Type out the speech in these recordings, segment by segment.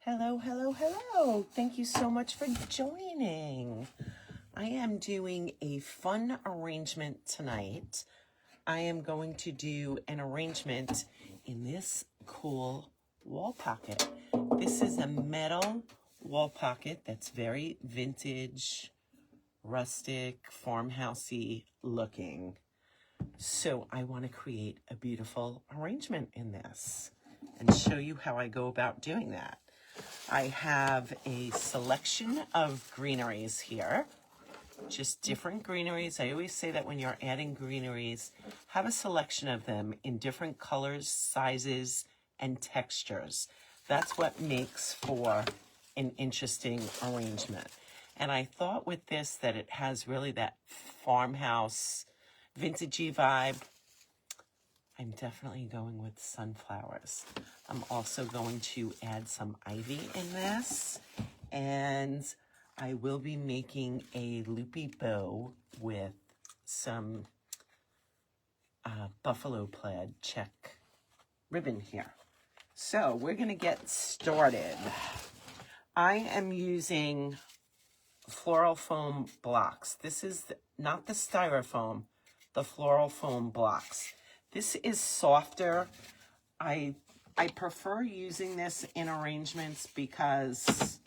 Hello, hello, hello. Thank you so much for joining. I am doing a fun arrangement tonight. I am going to do an arrangement in this cool wall pocket. This is a metal wall pocket that's very vintage, rustic, farmhousey looking. So I want to create a beautiful arrangement in this and show you how I go about doing that. I have a selection of greeneries here, just different greeneries. I always say that when you're adding greeneries, have a selection of them in different colors, sizes, and textures. That's what makes for an interesting arrangement. And I thought with this that it has really that farmhouse, vintagey vibe. I'm definitely going with sunflowers. I'm also going to add some ivy in this, and I will be making a loopy bow with some buffalo plaid check ribbon here. So we're gonna get started. I am using floral foam blocks. This is not the styrofoam, the floral foam blocks. This is softer. I prefer using this in arrangements because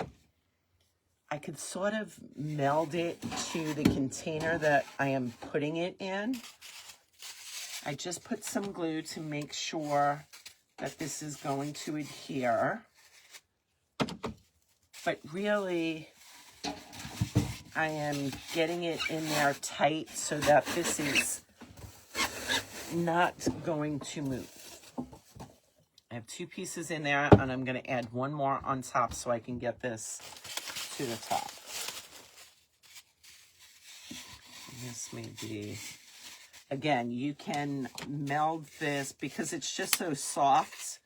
I could sort of meld it to the container that I am putting it in. I just put some glue to make sure that this is going to adhere. But really, I am getting it in there tight so that this is not going to move. I have two pieces in there, and I'm going to add one more on top so I can get this to the top. And this may be, again, you can meld this because it's just so soft.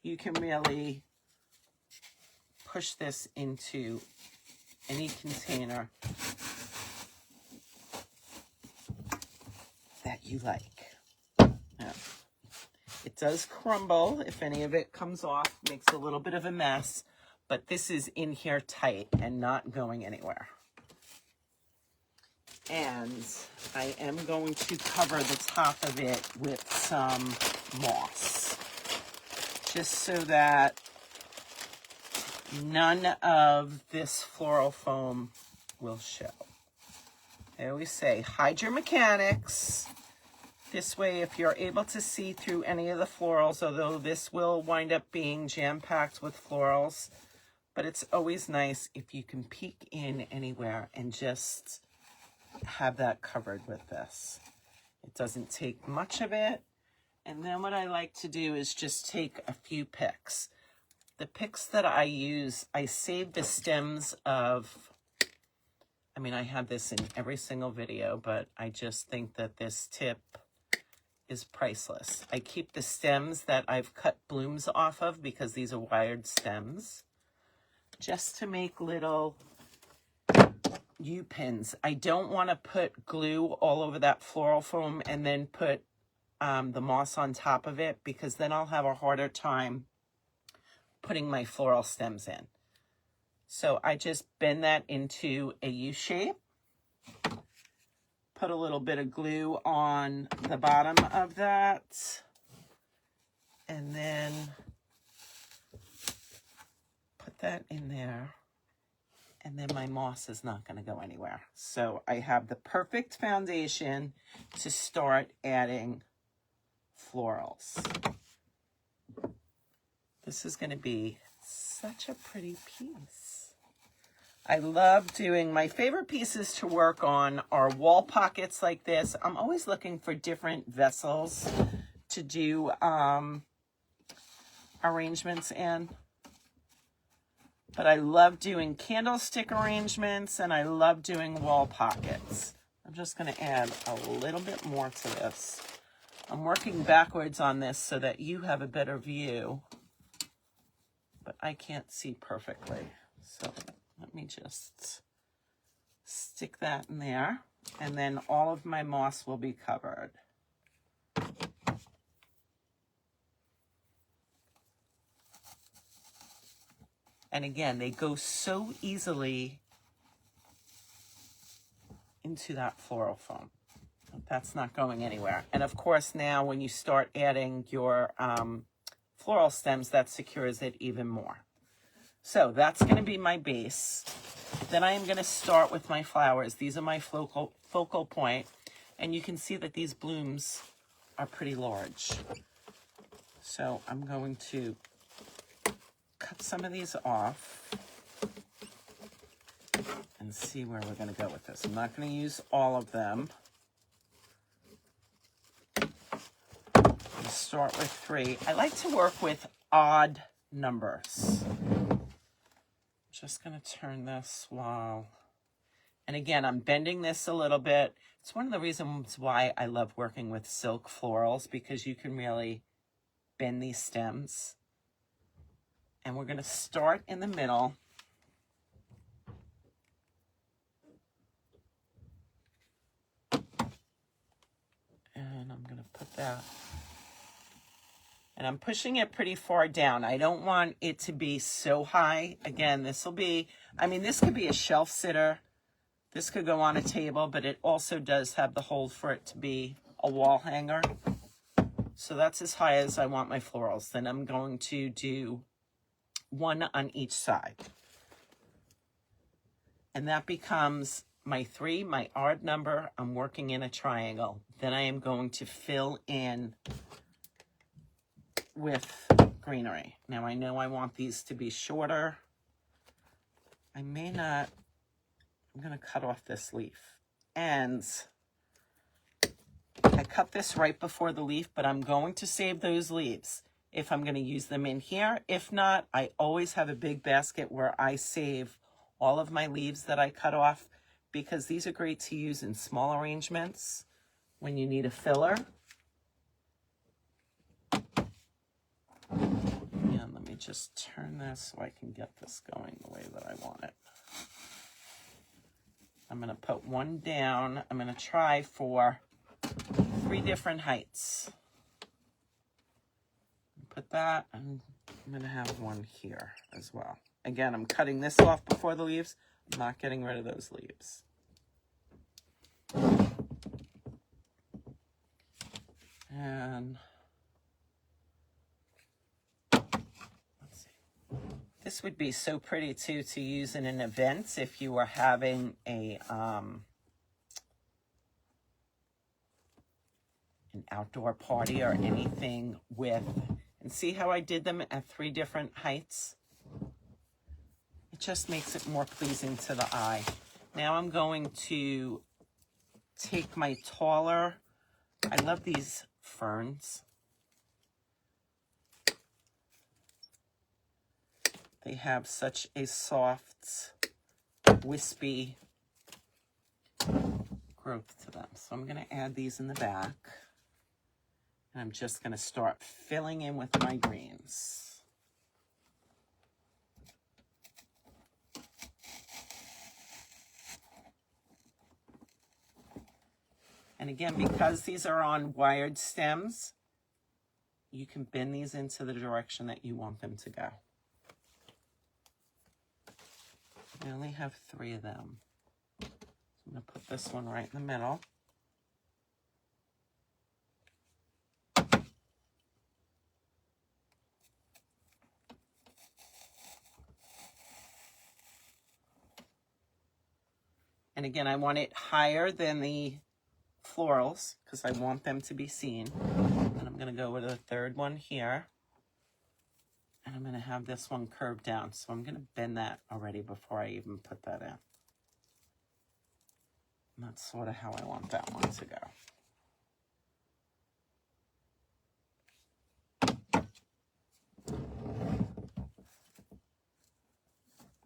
You can really push this into any container that you like. Now, it does crumble if any of it comes off, makes a little bit of a mess, but this is in here tight and not going anywhere. And I am going to cover the top of it with some moss, just so that none of this floral foam will show. I always say, hide your mechanics. This way, if you're able to see through any of the florals, although this will wind up being jam-packed with florals, but it's always nice if you can peek in anywhere and just have that covered with this. It doesn't take much of it. And then what I like to do is just take a few picks. The picks that I use, I save the stems of, I have this in every single video, but I just think that this tip is priceless. I keep the stems that I've cut blooms off of because these are wired stems, just to make little U-pins. I don't want to put glue all over that floral foam and then put the moss on top of it, because then I'll have a harder time putting my floral stems in. So I just bend that into a U shape, put a little bit of glue on the bottom of that, and then put that in there, and then my moss is not going to go anywhere. So I have the perfect foundation to start adding florals. This is going to be such a pretty piece. I love doing, my favorite pieces to work on are wall pockets like this. I'm always looking for different vessels to do arrangements in. But I love doing candlestick arrangements, and I love doing wall pockets. I'm just going to add a little bit more to this. I'm working backwards on this so that you have a better view, but I can't see perfectly. So let me just stick that in there, and then all of my moss will be covered. And again, they go so easily into that floral foam. That's not going anywhere. And of course, now when you start adding your floral stems, that secures it even more. So that's going to be my base. Then I am going to start with my flowers. These are my focal point. And you can see that these blooms are pretty large. So I'm going to cut some of these off and see where we're going to go with this. I'm not going to use all of them. Start with 3. I like to work with odd numbers. Just going to turn this while, and again, I'm bending this a little bit. It's one of the reasons why I love working with silk florals, because you can really bend these stems. And we're going to start in the middle. And I'm going to put that. And I'm pushing it pretty far down. I don't want it to be so high. Again, this will be, I mean, this could be a shelf sitter. This could go on a table, but it also does have the hold for it to be a wall hanger. So that's as high as I want my florals. Then I'm going to do 1 on each side. And that becomes my 3, my odd number. I'm working in a triangle. Then I am going to fill in with greenery. Now I know I want these to be shorter. I may not, I'm going to cut off this leaf. And I cut this right before the leaf, but I'm going to save those leaves if I'm going to use them in here. If not, I always have a big basket where I save all of my leaves that I cut off, because these are great to use in small arrangements when you need a filler. And let me just turn this so I can get this going the way that I want it. I'm going to put 1 down. I'm going to try for 3 different heights. Put that, and I'm going to have 1 here as well. Again, I'm cutting this off before the leaves. I'm not getting rid of those leaves. And this would be so pretty too to use in an event if you were having a an outdoor party or anything with, and see how I did them at 3 different heights? It just makes it more pleasing to the eye. Now I'm going to take my taller, I love these ferns. They have such a soft, wispy growth to them. So I'm going to add these in the back. And I'm just going to start filling in with my greens. And again, because these are on wired stems, you can bend these into the direction that you want them to go. I only have 3 of them. So I'm going to put this one right in the middle. And again, I want it higher than the florals because I want them to be seen. And I'm going to go with a 3rd one here. And I'm going to have this one curved down. So I'm going to bend that already before I even put that in. And that's sort of how I want that one to go.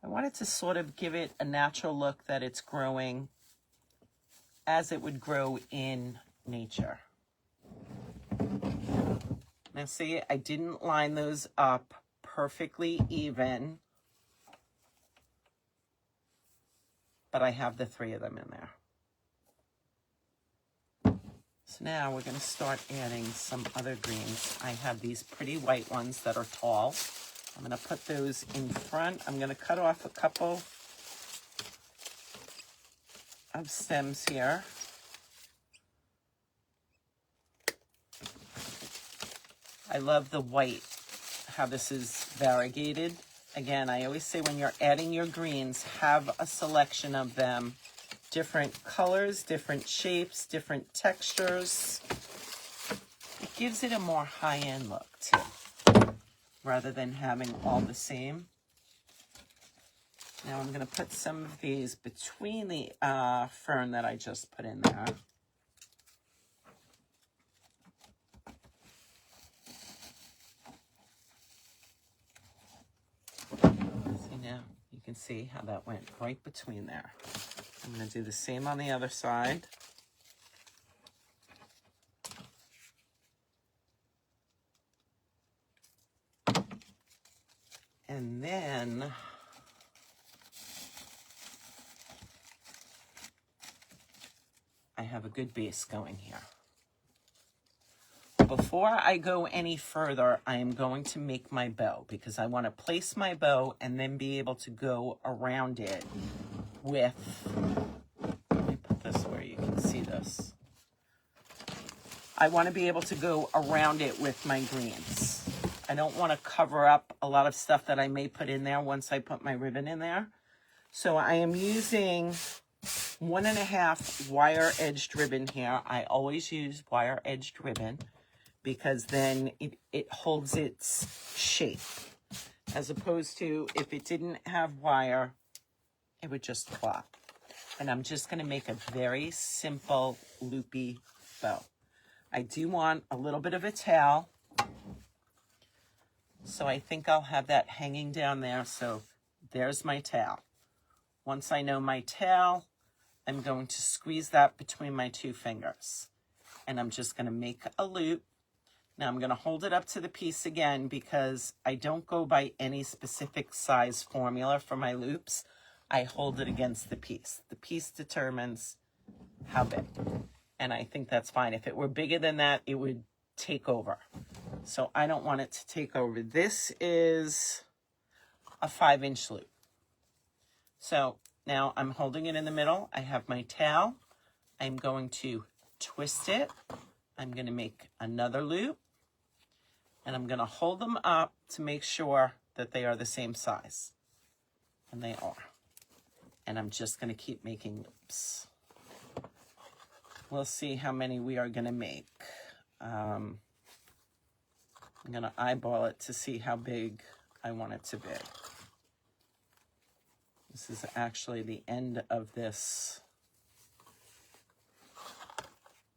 I wanted to sort of give it a natural look that it's growing as it would grow in nature. Now see, I didn't line those up perfectly even, but I have the 3 of them in there. So now we're going to start adding some other greens. I have these pretty white ones that are tall. I'm going to put those in front. I'm going to cut off a couple of stems here. I love the white, how this is variegated. Again, I always say when you're adding your greens, have a selection of them. Different colors, different shapes, different textures. It gives it a more high-end look too, rather than having all the same. Now I'm going to put some of these between the fern that I just put in there. See now, you can see how that went right between there. I'm going to do the same on the other side. And then I have a good base going here. Before I go any further, I am going to make my bow because I want to place my bow and then be able to go around it with, let me put this where you can see this. I want to be able to go around it with my greens. I don't want to cover up a lot of stuff that I may put in there once I put my ribbon in there. So I am using 1.5 wire edged ribbon here. I always use wire edged ribbon because then it holds its shape. As opposed to if it didn't have wire, it would just flop. And I'm just going to make a very simple loopy bow. I do want a little bit of a tail. So I think I'll have that hanging down there. So there's my tail. Once I know my tail, I'm going to squeeze that between my 2 fingers. And I'm just going to make a loop. Now I'm going to hold it up to the piece again because I don't go by any specific size formula for my loops. I hold it against the piece. The piece determines how big. And I think that's fine. If it were bigger than that, it would take over. So I don't want it to take over. This is a 5-inch loop. So now I'm holding it in the middle. I have my tail. I'm going to twist it. I'm going to make another loop. And I'm going to hold them up to make sure that they are the same size. And they are. And I'm just going to keep making loops. We'll see how many we are going to make. I'm going to eyeball it to see how big I want it to be. This is actually the end of this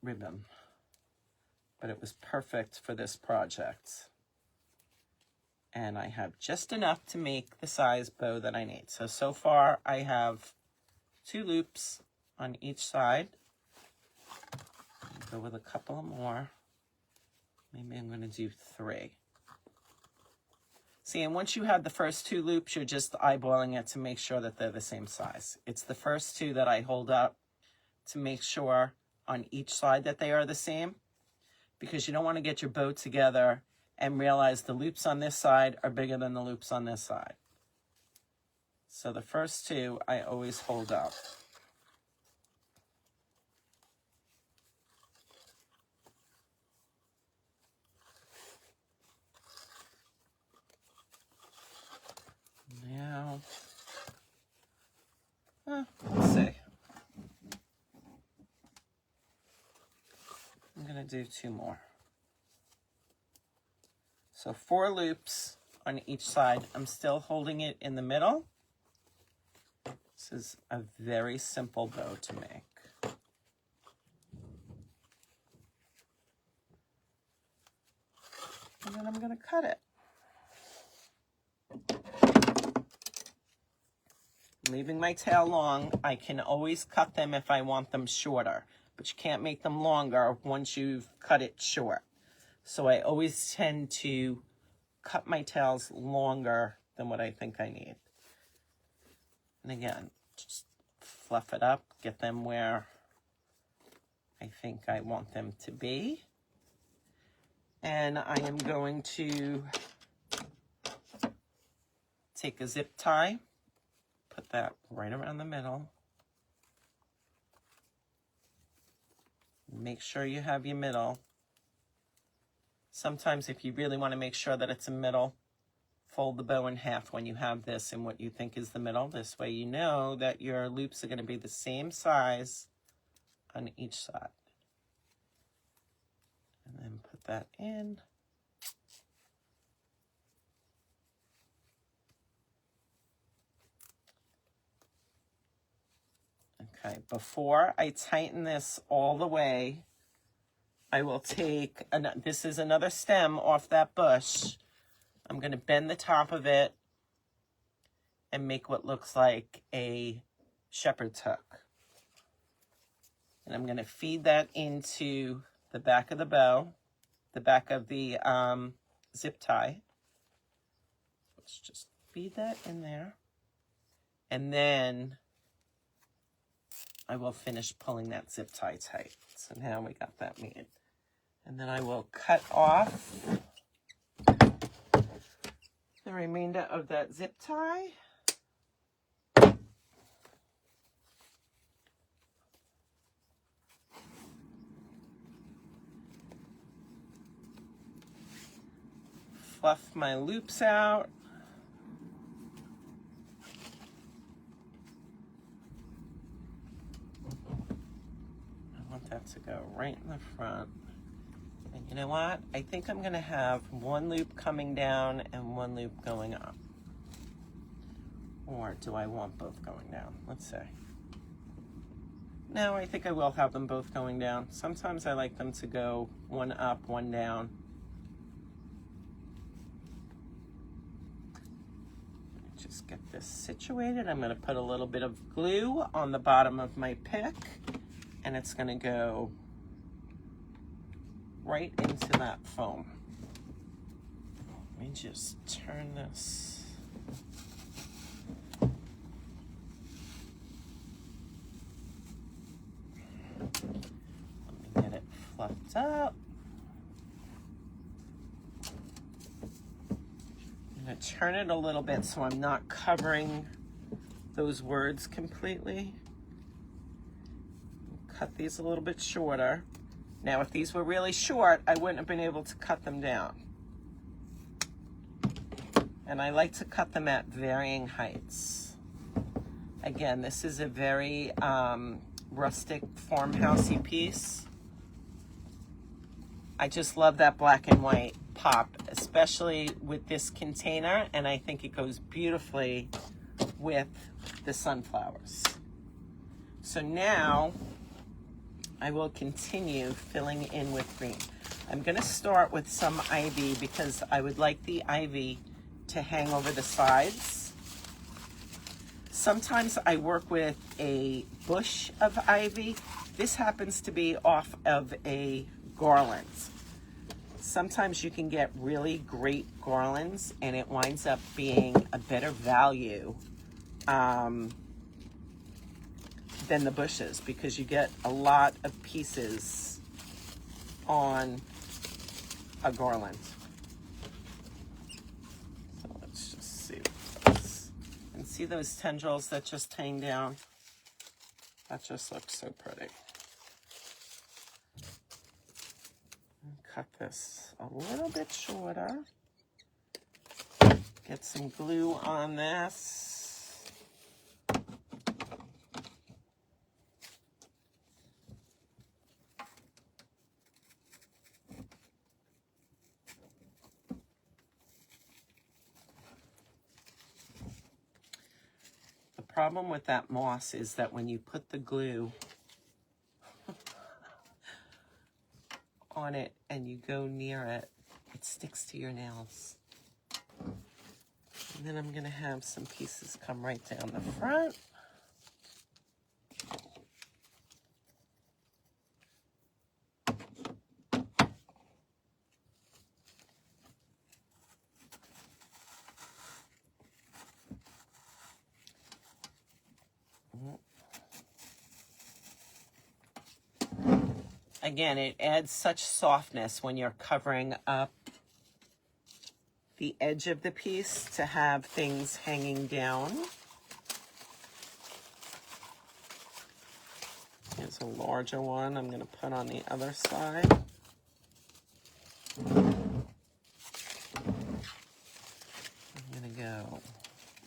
ribbon, but it was perfect for this project. And I have just enough to make the size bow that I need. So far I have 2 loops on each side. Go with a couple more. Maybe I'm going to do 3. See, and once you have the first 2 loops, you're just eyeballing it to make sure that they're the same size. It's the first 2 that I hold up to make sure on each side that they are the same, because you don't want to get your bow together and realize the loops on this side are bigger than the loops on this side. So the first 2 I always hold up. Now, let's see. I'm going to do 2 more. So 4 loops on each side. I'm still holding it in the middle. This is a very simple bow to make. And then I'm going to cut it. Leaving my tail long, I can always cut them if I want them shorter, but you can't make them longer once you've cut it short. So I always tend to cut my tails longer than what I think I need. And again, just fluff it up, get them where I think I want them to be. And I am going to take a zip tie, put that right around the middle. Make sure you have your middle. Sometimes if you really want to make sure that it's a middle, fold the bow in half when you have this in what you think is the middle. This way you know that your loops are going to be the same size on each side. And then put that in. Okay, before I tighten this all the way, I will take, this is another stem off that bush. I'm going to bend the top of it and make what looks like a shepherd's hook. And I'm going to feed that into the back of the bow, the back of the zip tie. Let's just feed that in there. And then I will finish pulling that zip tie tight. So now we got that made. And then I will cut off the remainder of that zip tie. Fluff my loops out. I want that to go right in the front. And you know what? I think I'm going to have one loop coming down and one loop going up. Or do I want both going down? Let's see. No, I think I will have them both going down. Sometimes I like them to go one up, one down. Just get this situated. I'm going to put a little bit of glue on the bottom of my pick, and it's going to go right into that foam. Let me just turn this. Let me get it fluffed up. I'm going to turn it a little bit so I'm not covering those words completely. Cut these a little bit shorter. Now, if these were really short, I wouldn't have been able to cut them down. And I like to cut them at varying heights. Again, this is a very rustic farmhousey piece. I just love that black and white pop, especially with this container, and I think it goes beautifully with the sunflowers. So now I will continue filling in with green. I'm going to start with some ivy because I would like the ivy to hang over the sides. Sometimes I work with a bush of ivy. This happens to be off of a garland. Sometimes you can get really great garlands and it winds up being a better value than the bushes because you get a lot of pieces on a garland. So let's just see this. And see those tendrils that just hang down? That just looks so pretty. Cut this a little bit shorter. Get some glue on this. The problem with that moss is that when you put the glue on it and you go near it, it sticks to your nails. And then I'm going to have some pieces come right down the front. Again, it adds such softness when you're covering up the edge of the piece to have things hanging down. Here's a larger one I'm going to put on the other side. I'm going to go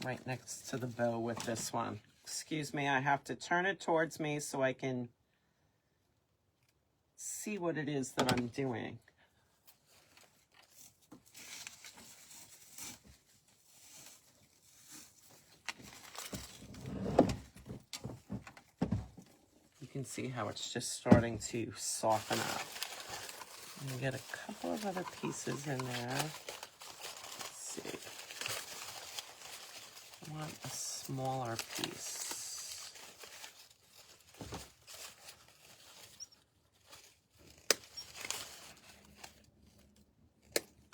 right next to the bow with this one. Excuse me, I have to turn it towards me so I can see what it is that I'm doing. You can see how it's just starting to soften up. I'm gonna get a couple of other pieces in there. Let's see. I want a smaller piece.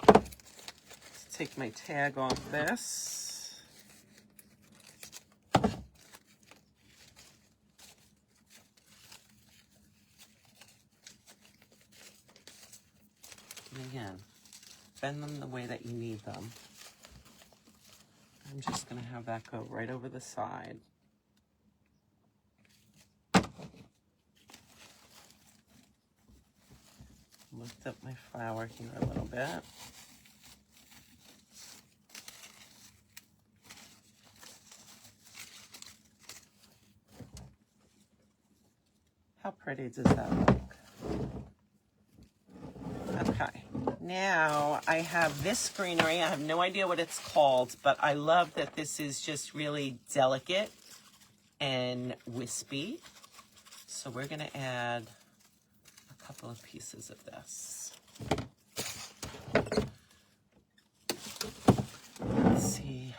Let's take my tag off this. Again, bend them the way that you need them. I'm just going to have that go right over the side. Lift up my flower here a little bit. How pretty does that look? Okay, now I have this greenery. I have no idea what it's called, but I love that this is just really delicate and wispy. So we're going to add a couple of pieces of this. Let's see.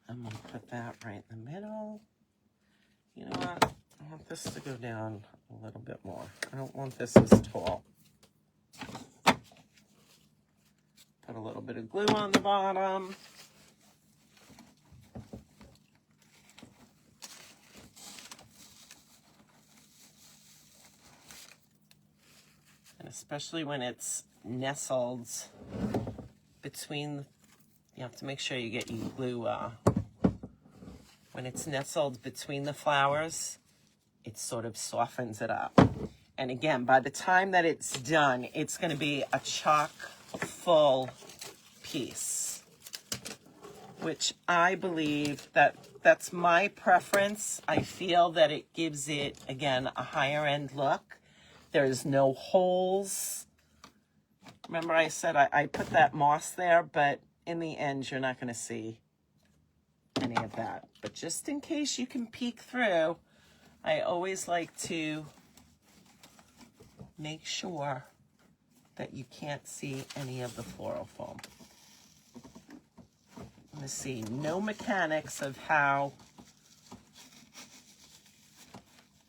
I'm going to put that right in the middle. You know what? I want this to go down a little bit more. I don't want this as tall. Put a little bit of glue on the bottom. And especially when it's nestled between, you have to make sure you get your glue, when it's nestled between the flowers, it sort of softens it up. And again, by the time that it's done, it's going to be a chock full piece, which I believe that's my preference. I feel that it gives it, again, a higher end look. There's no holes. Remember I said I put that moss there, but in the end, you're not going to see any of that. But just in case you can peek through, I always like to make sure that you can't see any of the floral foam. Let's see, no mechanics of how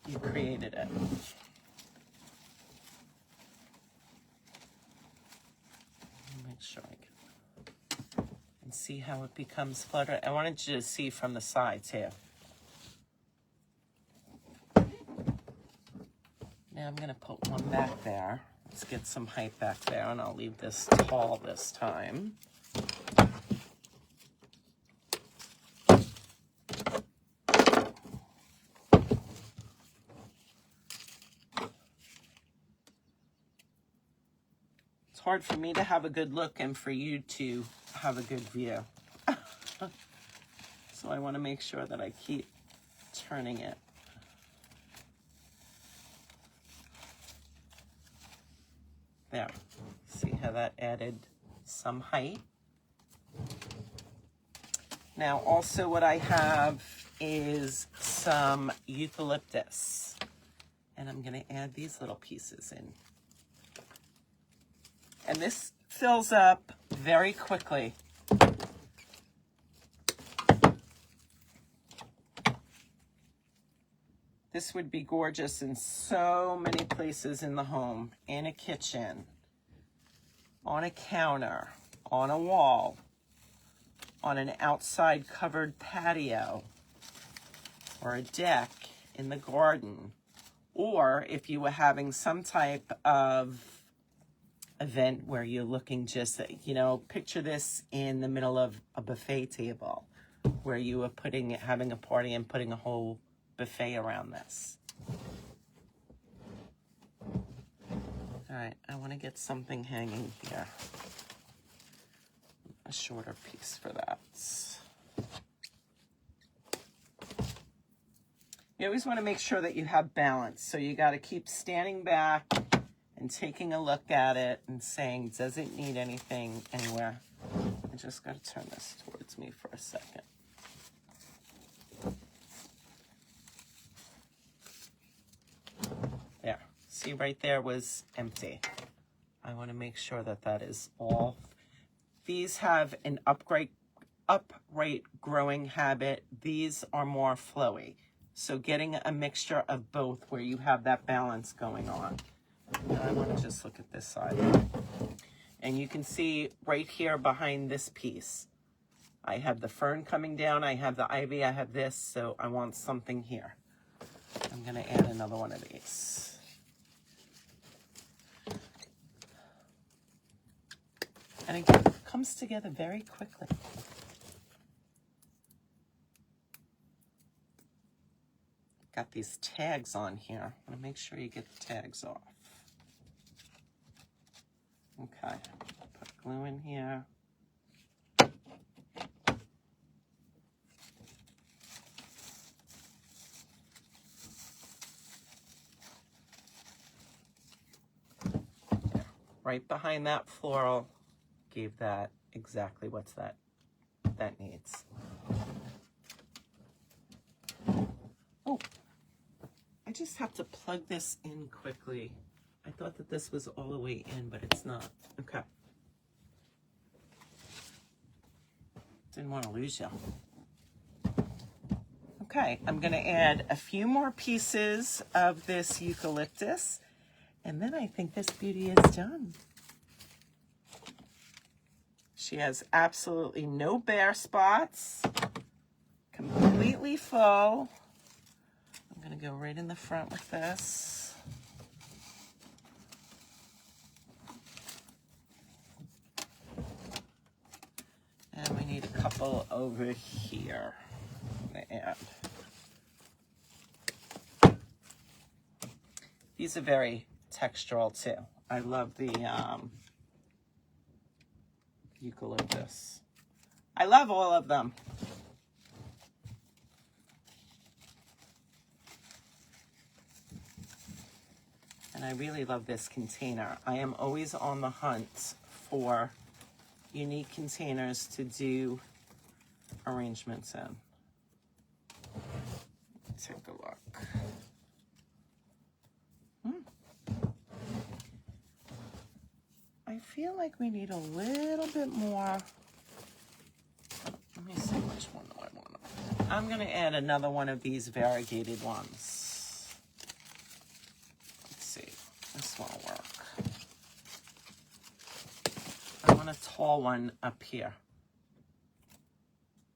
you created it. Make sure I can and see how it becomes fluttered. I wanted you to see from the sides here. Now I'm going to put one back there. Let's get some height back there, and I'll leave this tall this time. It's hard for me to have a good look and for you to have a good view. So I want to make sure that I keep turning it. There, see how that added some height. Now also what I have is some eucalyptus, and I'm going to add these little pieces in. And this fills up very quickly. This would be gorgeous in so many places in the home, in a kitchen, on a counter, on a wall, on an outside covered patio, or a deck in the garden, or if you were having some type of event where you're looking just, you know, picture this in the middle of a buffet table where you are having a party and putting a whole buffet around this. All right, I want to get something hanging here. A shorter piece for that. You always want to make sure that you have balance. So you got to keep standing back and taking a look at it and saying, does it need anything anywhere? I just got to turn this towards me for a second. There. See, right there was empty. I want to make sure that that is all. These have an upright growing habit. These are more flowy. So getting a mixture of both where you have that balance going on. And I want to just look at this side. And you can see right here behind this piece, I have the fern coming down, I have the ivy, I have this, so I want something here. I'm going to add another one of these. And again, it comes together very quickly. Got these tags on here. I want to make sure you get the tags off. Okay, put glue in here. Right behind that floral, gave that exactly what's that needs. Oh, I just have to plug this in quickly. I thought that this was all the way in, but it's not. Okay. Didn't want to lose you. Okay, I'm going to add a few more pieces of this eucalyptus, and then I think this beauty is done. She has absolutely no bare spots, completely full. I'm going to go right in the front with this. And we need a couple over here to add. These are very textural too. I love the eucalyptus. I love all of them. And I really love this container. I am always on the hunt for unique containers to do arrangements in. Take a look. I feel like we need a little bit more. Let me see which one do I want. I'm going to add another one of these variegated ones. Let's see. This one will work. I want a tall one up here.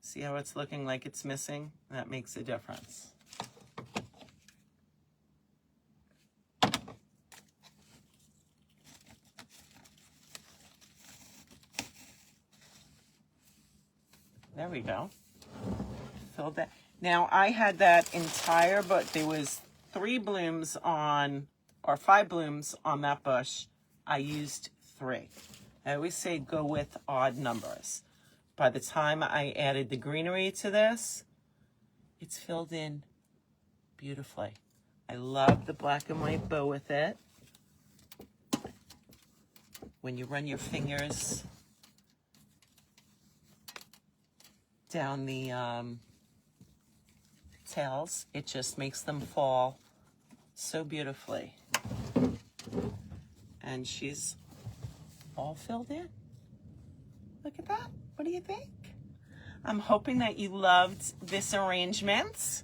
See how it's looking like it's missing? That makes a difference. There we go. Filled that. Now I had that entire, but there was 3 blooms on, or 5 blooms on that bush. I used 3. I always say go with odd numbers. By the time I added the greenery to this, it's filled in beautifully. I love the black and white bow with it. When you run your fingers down the tails, it just makes them fall so beautifully. And she's all filled in. Look at that. What do you think? I'm hoping that you loved this arrangement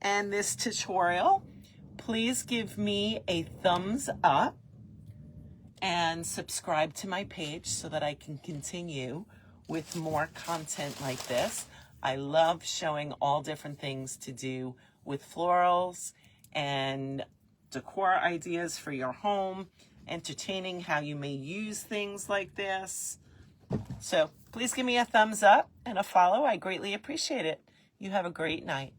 and this tutorial. Please give me a thumbs up and subscribe to my page so that I can continue with more content like this. I love showing all different things to do with florals and decor ideas for your home entertaining how you may use things like this. So please give me a thumbs up and a follow. I greatly appreciate it. You have a great night.